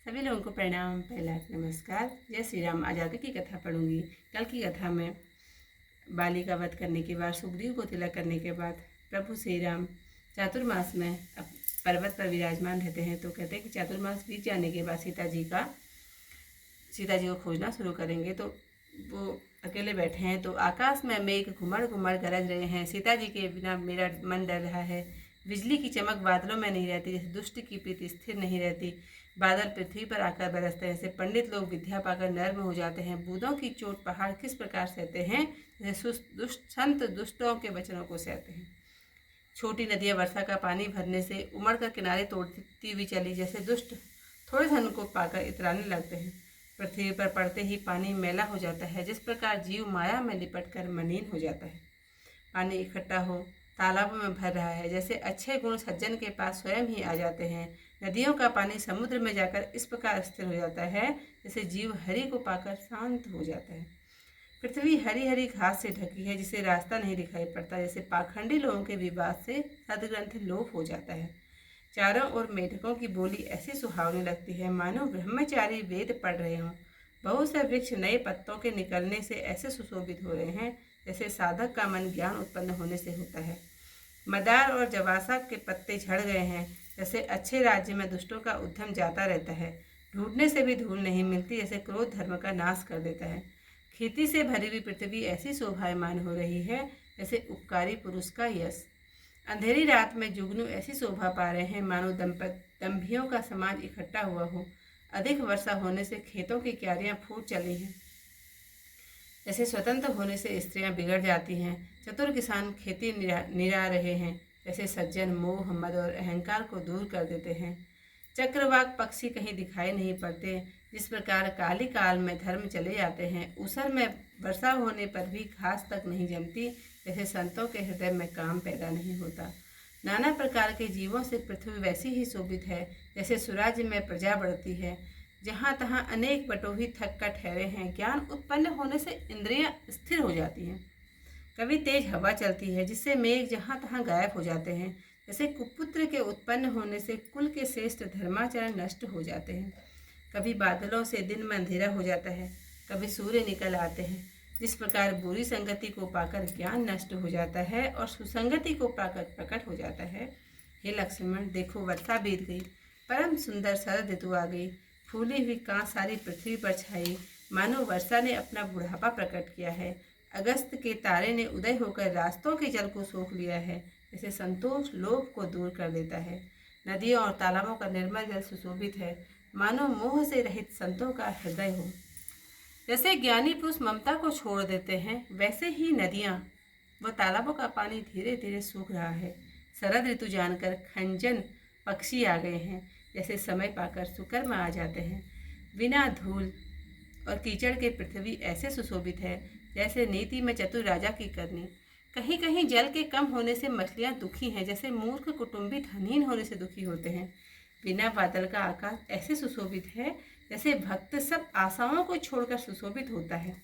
सभी लोगों को प्रणाम। पहला नमस्कार। जय श्री राम। आज आगे की कथा पढ़ूंगी। कल की कथा में बाली का वध करने के बाद, सुग्रीव को तिलक करने के बाद प्रभु श्री राम चातुर्मास में पर्वत पर विराजमान रहते हैं। तो कहते हैं कि चातुर्मास बीत जाने के बाद सीता जी को खोजना शुरू करेंगे। तो वो अकेले बैठे हैं तो आकाश में मेघ घुमड़ घुमड़ गरज रहे हैं। सीता जी के बिना मेरा मन डर रहा है। बिजली की चमक बादलों में नहीं रहती, जैसे दुष्ट की प्रीति स्थिर नहीं रहती। बादल पृथ्वी पर आकर बरसते हैं, जैसे पंडित लोग विद्या पाकर नर्म हो जाते हैं। बूंदों की चोट पहाड़ किस प्रकार सहते हैं, जैसे संत दुष्टों के वचनों को सहते हैं। छोटी नदियां वर्षा का पानी भरने से उमड़कर किनारे तोड़ती हुई चली, जैसे दुष्ट थोड़े धन को पाकर इतराने लगते हैं। पृथ्वी पर पड़ते ही पानी मैला हो जाता है, जिस प्रकार जीव माया में लिपट कर मलिन हो जाता है। पानी इकट्ठा हो तालाबों में भर रहा है, जैसे अच्छे गुण सज्जन के पास स्वयं ही आ जाते हैं। नदियों का पानी समुद्र में जाकर इस प्रकार स्थिर हो जाता है, जैसे जीव हरि को पाकर शांत हो जाता है। पृथ्वी हरी हरी घास से ढकी है, जिसे रास्ता नहीं दिखाई पड़ता, जैसे पाखंडी लोगों के विवाद से सदग्रंथ लोप हो जाता है। चारों ओर मेढकों की बोली ऐसी सुहावनी लगती है, मानो ब्रह्मचारी वेद पढ़ रहे हों। बहुत से वृक्ष नए पत्तों के निकलने से ऐसे सुशोभित हो रहे हैं, जैसे साधक का मन ज्ञान उत्पन्न होने से होता है। मदार और जवासा के पत्ते झड़ गए हैं, जैसे अच्छे राज्य में दुष्टों का उद्यम जाता रहता है। ढूंढने से भी धूल नहीं मिलती, जैसे क्रोध धर्म का नाश कर देता है। खेती से भरी हुई पृथ्वी ऐसी शोभायमान हो रही है, जैसे उपकारी पुरुष का यश। अंधेरी रात में जुगनू ऐसी शोभा पा रहे हैं, मानो दंभियों का समाज इकट्ठा हुआ हो। अधिक वर्षा होने से खेतों की क्यारियां फूट चली हैं, जैसे स्वतंत्र होने से स्त्रियां बिगड़ जाती हैं। चतुर किसान खेती निरा रहे हैं, जैसे सज्जन मोह मद और अहंकार को दूर कर देते हैं। चक्रवाक पक्षी कहीं दिखाई नहीं पड़ते, जिस प्रकार काली काल में धर्म चले जाते हैं। ऊसर में वर्षा होने पर भी घास तक नहीं जमती, जैसे संतों के हृदय में काम पैदा नहीं होता। नाना प्रकार के जीवों से पृथ्वी वैसी ही शोभित है, जैसे सुराज्य में प्रजा बढ़ती है। जहाँ तहाँ अनेक बटोही थक कर ठहरे हैं। ज्ञान उत्पन्न होने से इंद्रियां स्थिर हो जाती हैं। कभी तेज हवा चलती है, जिससे मेघ जहाँ तहाँ गायब हो जाते हैं। जैसे कुपुत्र के उत्पन्न होने से कुल के श्रेष्ठ धर्माचरण नष्ट हो जाते हैं। कभी बादलों से दिन में अंधेरा हो जाता है, कभी सूर्य निकल आते हैं। जिस प्रकार बुरी संगति को पाकर ज्ञान नष्ट हो जाता है और सुसंगति को पाकर प्रकट हो जाता है। हे लक्ष्मण, देखो वर्षा बीत गई, परम सुंदर शरद ऋतु आ गई। फूली हुई कांच सारी पृथ्वी पर छाई, मानो वर्षा ने अपना बुढ़ापा प्रकट किया है। अगस्त के तारे ने उदय होकर रास्तों के जल को सोख लिया है, जैसे संतोष लोभ को दूर कर देता है। नदियों और तालाबों का निर्मल जल सुशोभित है, मानो मोह से रहित संतों का हृदय हो। जैसे ज्ञानी पुरुष ममता को छोड़ देते हैं, वैसे ही नदियाँ व तालाबों का पानी धीरे धीरे सूख रहा है। शरद ऋतु जानकर खंजन पक्षी आ गए हैं, जैसे समय पाकर सुकर्म आ जाते हैं। बिना धूल और कीचड़ के पृथ्वी ऐसे सुशोभित है, जैसे नीति में चतुर राजा की करनी। कहीं कहीं जल के कम होने से मछलियां दुखी हैं, जैसे मूर्ख कुटुंबी धनहीन होने से दुखी होते हैं। बिना बादल का आकाश ऐसे सुशोभित है, जैसे भक्त सब आशाओं को छोड़कर सुशोभित होता है।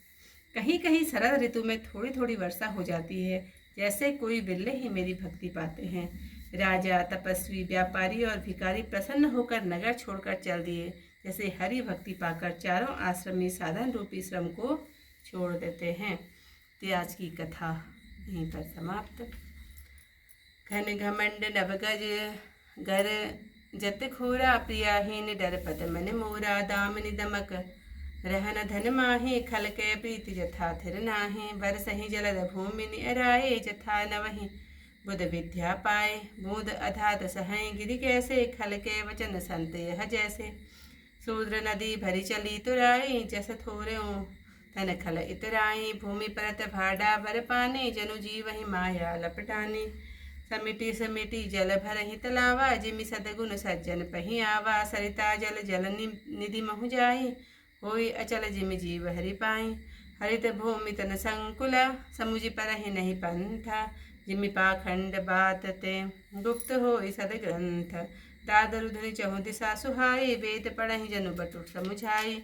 कहीं कहीं शरद ऋतु में थोड़ी थोड़ी वर्षा हो जाती है, जैसे कोई बिल्ले ही मेरी भक्ति पाते हैं। राजा, तपस्वी, व्यापारी और भिखारी प्रसन्न होकर नगर छोड़कर चल दिए, जैसे हरि भक्ति पाकर चारों आश्रमी साधन रूपी श्रम को छोड़ देते हैं। तो आज की कथा यहीं पर समाप्त। घन घमंड नवगज घर जत खोरा, प्रियाहीन डर पत मन मोरा। दामिनी दमक रहन धन माहे, खल के प्रीति जथा थिर नाहे। बरसहि जलद भूमि निराए, जथा नवहि बुध विद्या पाए। बूंद अधात सहय गिरि कैसे, खल के वचन संत यह जैसे। शूद्र नदी भरी चली तुराई, जस थोर्यों तन खल इतराई। भूमि परत भाडा बर पानी, जनु जीवहि माया लपटानी। समिति समिति जल भरहि तलावा, जिमि सदगुण सज्जन पहि आवा। सरिता जल जल निधि महु जाई, होई अचल जिमि जीव हरि पाई। हरित भूमि तन संकुला, समुझि परहि नहीं पंथा। जिमि पाखंड बात ते गुप्त होई सदग्रंथ। दादरु धरि चहु दिशा सुहाई, वेद पढ़हि जनु बटुक समुझाई।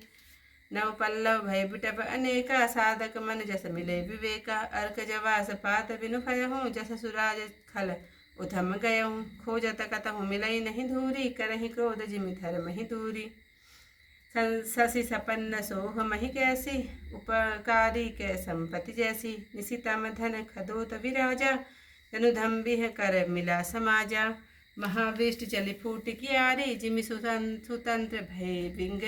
नव पल्लव भय बिटप अनेका, साधक मन जस मिले विवेका। अर्क जवास पात बिनु भयहु, जस सुराज खल उधम गयहु। खोजत कतहु मिलई नहीं धूरी, करहि क्रोध जिमि धर्महि दूरी। शशि सपन्न सोह मही कैसी, उपकारी कै संपत्ति जैसी। निशितम धन खदोत विराजा, जनुधम्बिह कर मिला समाजा। महाविष्ट चली फूट कियारी, जिमि सुतंत्र भय विंग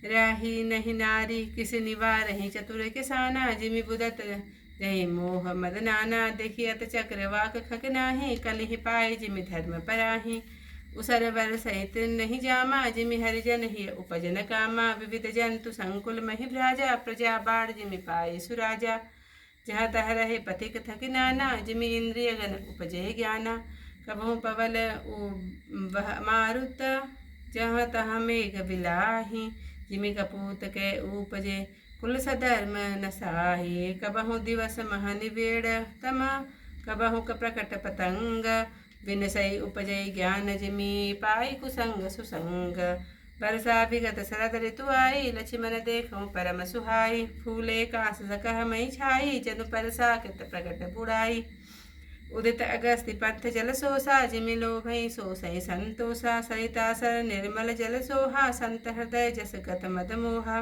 राही नहीं नारी। किस निवारहि चतुर किसाना, जिमि बुदत जहि मोह मद नाना। देखियत चक्रवाक खग नाही, कलिहि पाई जिमि धर्म पराही। उसर बर सहित नहीं जामा, जिमि हरिजन ही उपजन कामा। विविध जंतु संकुल महि राजा, प्रजा बाढ़ जिमि पाई सुराजा। जहाँ तह रहे पथिक थक नाना, जिमि इंद्रिय गण उपजय ज्ञाना। कबहु पवल मारुत, जहाँ तहाँ मेघ बिलाही। जिमि कपूत के उपजे, कुल सधर्म नसाही। कबहु दिवस मह निबेड़ तम, कबहु प्रकट पतंग। विनसई उपजय ज्ञान, जिमि पाई कुसंग सुसंग। बरसा विगत शरद ऋतु आई, लक्ष्मण देखो परम सुहाई। फूले कांस सकह मई छाई, जनु परसा कृत प्रकट बुढ़ाई। उदित अगस्ति पंथ जल सोसा, जिमि लोभई सोसई संतोषा। सरिता सर निर्मल जल सोहा, संत हृदय जस गत मद मोहा।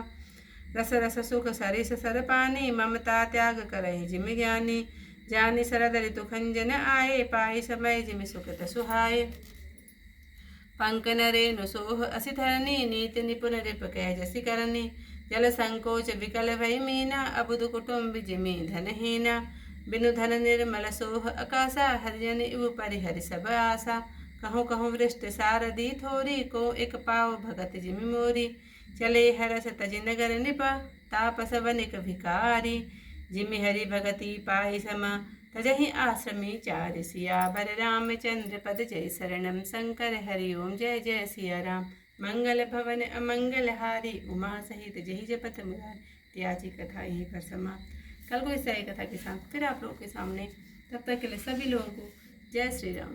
रस रस सुख सरिस सर पानी, ममता त्याग करहि जिमि ज्ञानी। जानि शरद ऋतु खंजन आए, पाई समय जिमि सुखत सुहाए। पंक नरेनु सोह असि धरनी, नीति निपुण रिप कह जसि करनी। जल संकोच विकल भई मीना, अबुध कुटुम्ब जिमि धनहीना। बिनु धन निर्मल सोह आकाशा, हरिजन इव परिहरि सब आशा। कहूँ कहूँ वृष्ट सारदी थोरी, को एक पाव भगत जिमि मोरी। चले हरस तजि नगर निप, तापस वनिक भिकारी। जिमि हरि भगति पाई समा, तजहि आश्रमी चारि। सियावर रामचंद्र पद जय शरणम, शंकर हरि ओम जय जय सिया राम। मंगल भवन अमंगल हारी, उमा सहित जहि जपत मुरारी। त्याजी कथा यहीं पर समाप्त। कल को इस तरह कथा के साथ फिर आप लोगों के सामने, तब तक के लिए सभी लोगों को जय श्री राम।